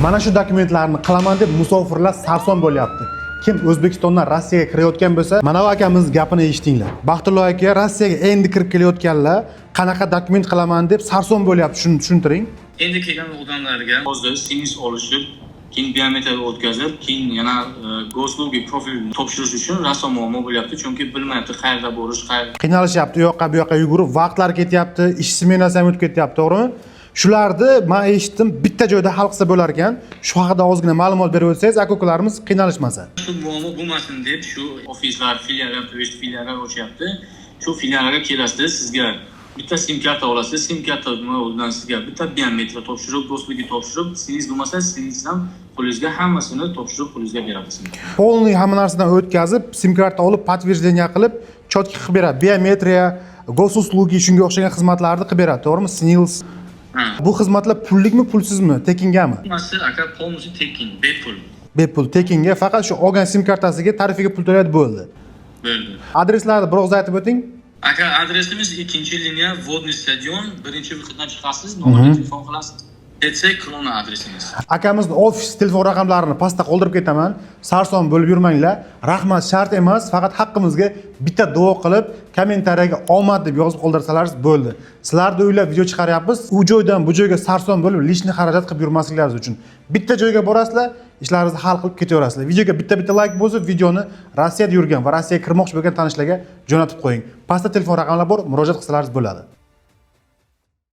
Mana shu dokumentlarni qilaman deb musofirlar sarson bo'lyapti. Kim O'zbekistondan Rossiyaga kirayotgan bo'lsa, mana bu akamiz gapini eshitinglar. Baxtullo aka Rossiyaga endi kirib kelayotganlar qanaqa dokument qilaman deb sarson bo'lyapti, shuni tushuntiring. Endi kelgan odamlarga hozir singiz olishib, keyin biometrik o'tkazib, keyin yana goslugi profil topshirish uchun raso muammo bo'lyapti, chunki bilmayapti qayerda borish, qayerda. Qiynalishyapti, u yoqqa bu yoqqa yugurib, vaqtlar ketyapti, ish smenasi ham o'tib ketyapti, to'g'rimi? Shularni men eshitdim, bitta joyda hal qilsa bo'lar ekan. Shu haqida ozgina ma'lumot berib o'tsangiz, aka-ukalarimiz qiynalishmasa. Shu muammo bo'lmasin deb shu ofislar, filiallar, turist filiallar ochyapti. Shu filiallarga kelasizda sizga bitta sim karta olasiz, sim kartadan sizga bitta biometrik topshirib, do'stligi topshirib, sizingiz bo'lmasa, sizingiz ham qo'lingizga hammasini topshirib qo'lingizga beramiz. Polniy hamma narsadan o'tkazib, sim karta olib, подтверждение qilib, chotki qilib beradi. Biometriya, gosuslugi shunga o'xshagan xizmatlarni qilib beradi, to'g'rimi? Snils. Bu xizmatlar pullikmi, pulsizmi, tekingami? Hammasi aka polniy tekin, bepul. Bepul, tekinga, faqat shu olgan sim kartasiga tarifiga pul to'laydi bo'ldi. Bo'ldi. Adreslarni biroz aytib o'ting. Aka adresimiz 2-liniya Vodniy stadion, 1-vixitdan chiqasiz, nomerga telefon qilasiz. TC Krona adresimiz. Akamizni ofis telefon raqamlarini pastda qoldirib ketaman. Sarson bo'lib yurmanglar. Rahmat shart emas, faqat haqqimizga bitta duo qilib, kommentariyaga omad deb yozib qoldirsalaringiz bo'ldi. Sizlarni o'ylab video chiqaryapmiz. U joydan bu joyga sarson bo'lib, lishni xarajat qilib yurmasliklaringiz uchun. Bitta joyga borasizlar, ishlaringizni hal qilib ketaverasizlar. Videoga bitta like bo'lsa, videoni Rossiyada yurgan va Rossiyaga kirmoqchi bo'lgan tanishlarga jo'natib qo'ying. Pastda telefon raqamlar bor, murojaat qilsalaringiz bo'ladi.